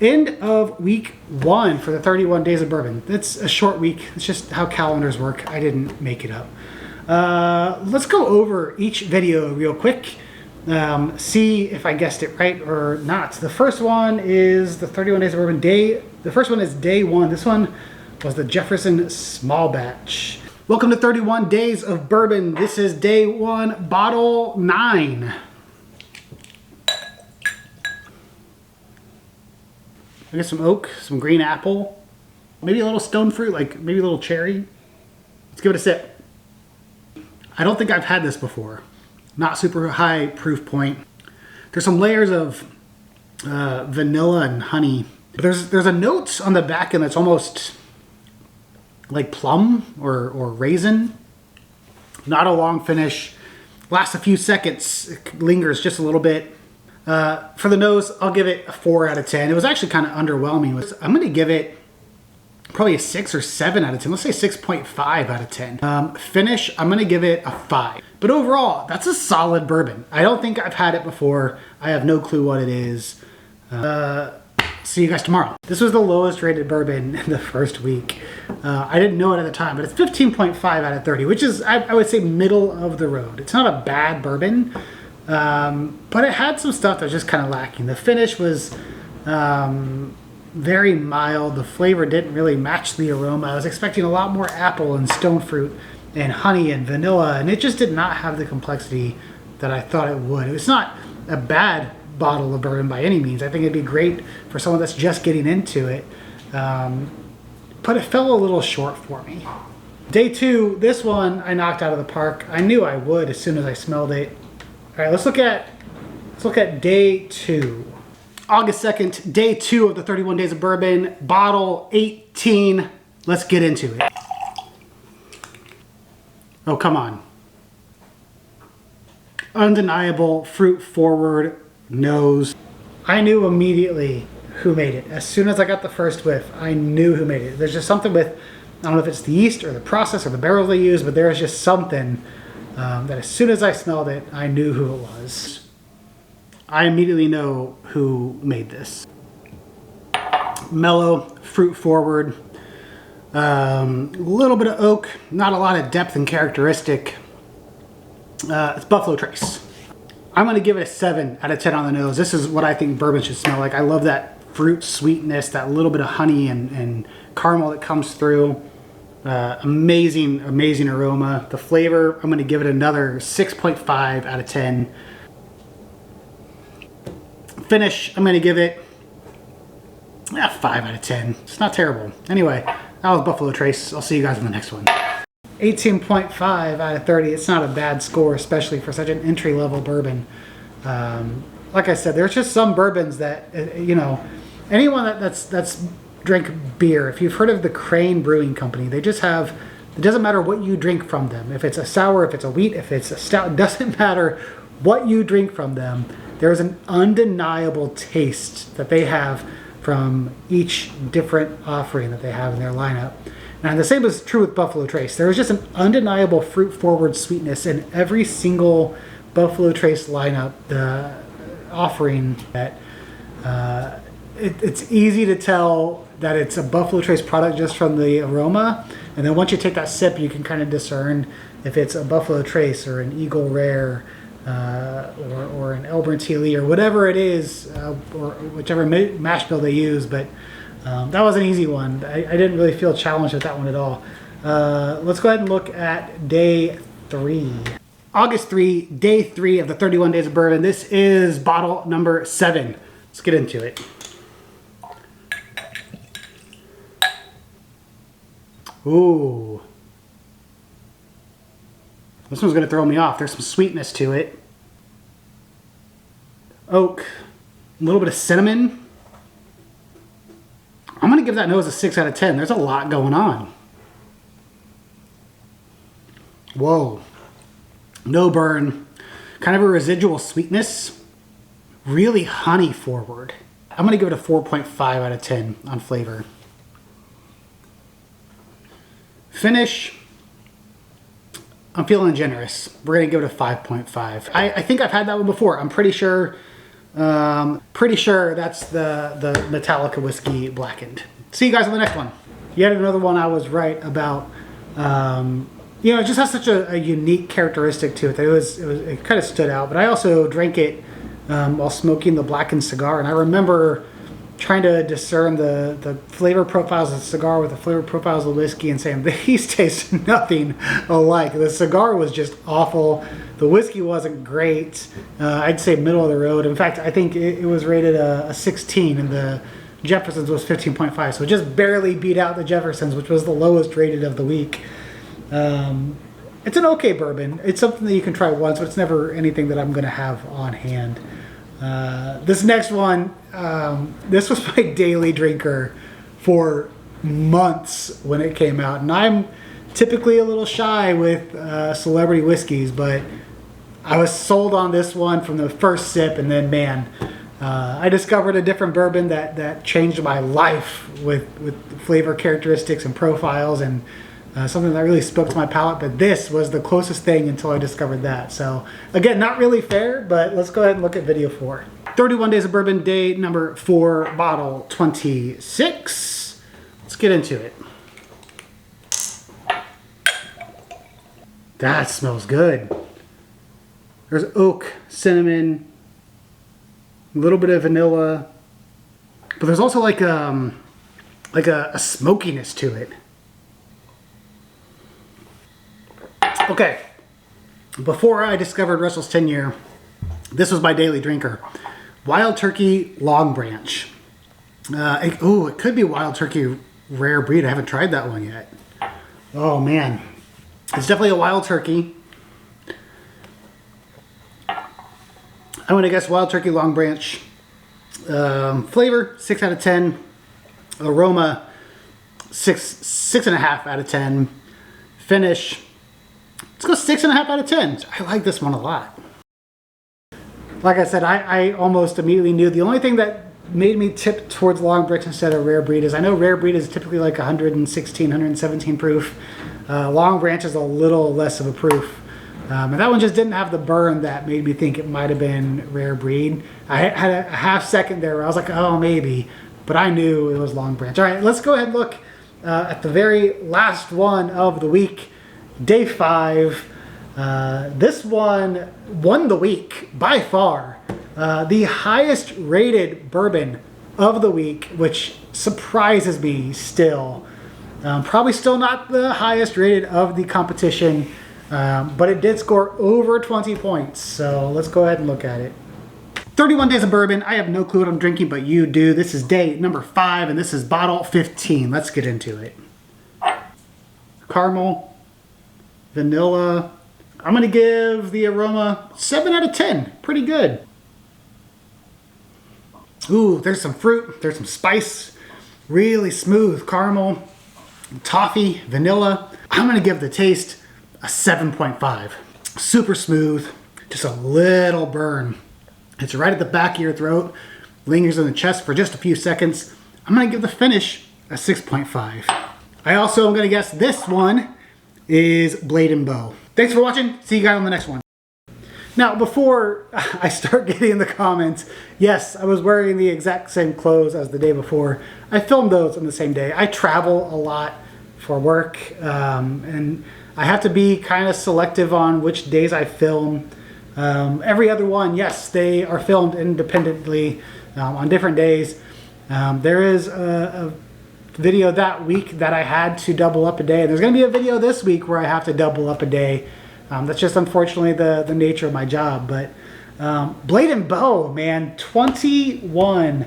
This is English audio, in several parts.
End of week 1 for the 31 days of bourbon. That's a short week. It's just how calendars work. I didn't make it up. Let's go over each video real quick. See if I guessed it right or not. The first one is the 31 days of bourbon day. The first one is day 1. This one was the Jefferson small batch. Welcome to 31 days of bourbon. This is day 1, bottle 9. I get some oak, some green apple, maybe a little stone fruit, like maybe a little cherry. Let's give it a sip. I don't think I've had this before. Not super high proof point. There's some layers of vanilla and honey. There's a note on the back end that's almost like plum or raisin. Not a long finish. Lasts a few seconds. It lingers just a little bit. For the nose, I'll give it a 4 out of 10. It was actually kind of underwhelming. I'm going to give it probably a 6 or 7 out of 10. Let's say 6.5 out of 10. Finish, I'm going to give it a 5. But overall, that's a solid bourbon. I don't think I've had it before. I have no clue what it is. See you guys tomorrow. This was the lowest rated bourbon in the first week. I didn't know it at the time, but it's 15.5 out of 30, which is, I would say, middle of the road. It's not a bad bourbon. But it had some stuff that was just kind of lacking. The finish was very mild. The flavor didn't really match the aroma. I was expecting a lot more apple and stone fruit and honey and vanilla, and it just did not have the complexity that I thought it would. It's not a bad bottle of bourbon by any means. I think it'd be great for someone that's just getting into it. But it fell a little short for me. Day 2, this one I knocked out of the park. I knew I would as soon as I smelled it. All right, let's look at day 2. August 2nd, day 2 of the 31 days of bourbon, bottle 18. Let's get into it. Oh, come on. Undeniable fruit forward nose. I knew immediately who made it. As soon as I got the first whiff, I knew who made it. There's just something with, I don't know if it's the yeast or the process or the barrels they use, but there's just something that as soon as I smelled it, I knew who it was. I immediately know who made this. Mellow, fruit forward, a little bit of oak, not a lot of depth and characteristic. It's Buffalo Trace. I'm going to give it a 7 out of 10 on the nose. This is what I think bourbon should smell like. I love that fruit sweetness, that little bit of honey and caramel that comes through. Amazing aroma. The flavor, I'm going to give it another 6.5 out of 10. Finish, I'm going to give it 5 out of 10. It's not terrible. Anyway, that was Buffalo Trace. I'll see you guys in the next one. 18.5 out of 30. It's not a bad score, especially for such an entry-level bourbon. Like I said, there's just some bourbons that, anyone that's drink beer, if you've heard of the Crane Brewing Company, they just have, it doesn't matter what you drink from them. If it's a sour, if it's a wheat, if it's a stout, it doesn't matter what you drink from them. There's an undeniable taste that they have from each different offering that they have in their lineup. And the same is true with Buffalo Trace. There's just an undeniable fruit-forward sweetness in every single Buffalo Trace lineup, the offering that it's easy to tell that it's a Buffalo Trace product just from the aroma. And then once you take that sip, you can kind of discern if it's a Buffalo Trace or an Eagle Rare or an Elburn Tea Lee or whatever it is, or whichever mash bill they use. But that was an easy one. I didn't really feel challenged with that one at all. Let's go ahead and look at day 3. August 3, day 3 of the 31 days of bourbon. This is bottle number 7. Let's get into it. Ooh. This one's going to throw me off. There's some sweetness to it. Oak. A little bit of cinnamon. I'm going to give that nose a 6 out of 10. There's a lot going on. Whoa. No burn. Kind of a residual sweetness. Really honey forward. I'm going to give it a 4.5 out of 10 on flavor. Finish. I'm feeling generous. We're going to give it a 5.5. I think I've had that one before. I'm pretty sure Pretty sure that's the Metallica whiskey blackened. See you guys on the next one. Yet another one I was right about. You know, it just has such a unique characteristic to it that it kind of stood out. But I also drank it while smoking the blackened cigar, and I remember trying to discern the flavor profiles of the cigar with the flavor profiles of the whiskey and saying these taste nothing alike. The cigar was just awful. The whiskey wasn't great. I'd say middle of the road. In fact, I think it was rated a 16 and the Jefferson's was 15.5. So it just barely beat out the Jefferson's, which was the lowest rated of the week. It's an okay bourbon. It's something that you can try once, but it's never anything that I'm going to have on hand. This next one, this was my daily drinker for months when it came out. And I'm typically a little shy with celebrity whiskeys, but I was sold on this one from the first sip, and then, man, I discovered a different bourbon that changed my life with flavor characteristics and profiles, and something that really spoke to my palate. But this was the closest thing until I discovered that. So again, not really fair, but let's go ahead and look at video 4. 31 Days of Bourbon, day number 4, bottle 26. Let's get into it. That smells good. There's oak, cinnamon, a little bit of vanilla, but there's also like a smokiness to it. Okay, before I discovered Russell's 10-year, this was my daily drinker. Wild Turkey Long Branch. It could be Wild Turkey Rare Breed. I haven't tried that one yet. Oh man, it's definitely a Wild Turkey. I'm gonna guess Wild Turkey Long Branch. Flavor 6 out of 10. Aroma 6.5 out of 10. Finish, let's go 6.5 out of 10. I like this one a lot. Like I said, I almost immediately knew. The only thing that made me tip towards Long Branch instead of Rare Breed is I know Rare Breed is typically like 116, 117 proof. Long Branch is a little less of a proof. And that one just didn't have the burn that made me think it might have been Rare Breed. I had a half second there where I was like, oh, maybe. But I knew it was Long Branch. All right, let's go ahead and look at the very last one of the week. Day 5. This one won the week by far. The highest rated bourbon of the week, which surprises me still. Probably still not the highest rated of the competition, but it did score over 20 points. So let's go ahead and look at it. 31 Days of Bourbon. I have no clue what I'm drinking, but you do. This is day number 5, and this is bottle 15. Let's get into it. Caramel, vanilla. I'm going to give the aroma 7 out of 10. Pretty good. Ooh, there's some fruit. There's some spice. Really smooth caramel, toffee, vanilla. I'm going to give the taste a 7.5. Super smooth. Just a little burn. It's right at the back of your throat. Lingers in the chest for just a few seconds. I'm going to give the finish a 6.5. I also am going to guess this one is Blade and Bow. Thanks for watching. See you guys on the next one. Now, before I start getting in the comments, yes, I was wearing the exact same clothes as the day before. I filmed those on the same day. I travel a lot for work, and I have to be kind of selective on which days I film. Every other one, yes, they are filmed independently on different days. There is a video that week that I had to double up a day. There's going to be a video this week where I have to double up a day. That's just unfortunately the nature of my job. But Blade and Bow, man, 21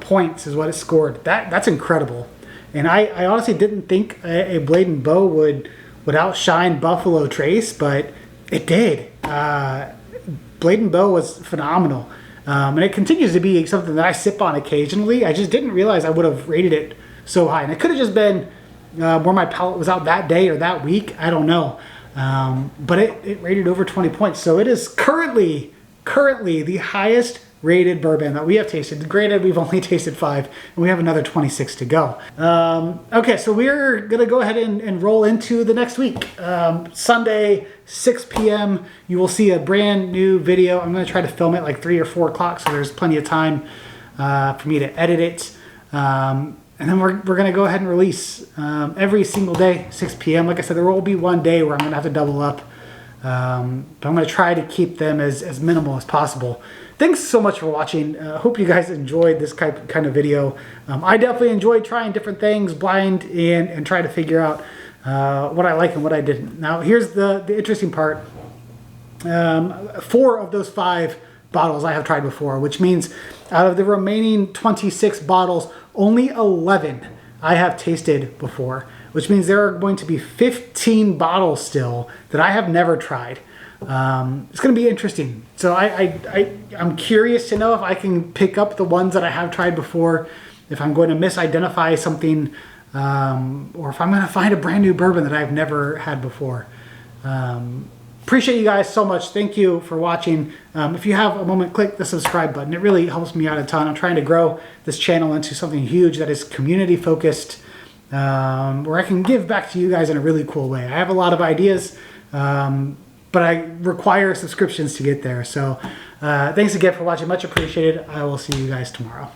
points is what it scored. That's incredible. And I honestly didn't think a Blade and Bow would outshine Buffalo Trace, but it did. Blade and Bow was phenomenal. And it continues to be something that I sip on occasionally. I just didn't realize I would have rated it so high. And it could have just been where my palate was out that day or that week. I don't know. But it rated over 20 points. So it is currently the highest rated bourbon that we have tasted. Granted, we've only tasted 5, and we have another 26 to go. Okay, so we're going to go ahead and roll into the next week. Sunday, 6 p.m., you will see a brand new video. I'm going to try to film it like 3 or 4 o'clock, so there's plenty of time for me to edit it. And then we're going to go ahead and release every single day, 6 p.m. Like I said, there will be one day where I'm going to have to double up. But I'm going to try to keep them as minimal as possible. Thanks so much for watching. Hope you guys enjoyed this kind of video. I definitely enjoyed trying different things blind and try to figure out what I like and what I didn't. Now, here's the interesting part. 4 of those 5 bottles I have tried before, which means out of the remaining 26 bottles, only 11 I have tasted before, which means there are going to be 15 bottles still that I have never tried. It's going to be interesting. So I'm curious to know if I can pick up the ones that I have tried before, if I'm going to misidentify something, or if I'm going to find a brand new bourbon that I've never had before. Appreciate you guys so much. Thank you for watching. If you have a moment, click the subscribe button. It really helps me out a ton. I'm trying to grow this channel into something huge that is community focused, where I can give back to you guys in a really cool way. I have a lot of ideas, but I require subscriptions to get there. So thanks again for watching. Much appreciated. I will see you guys tomorrow.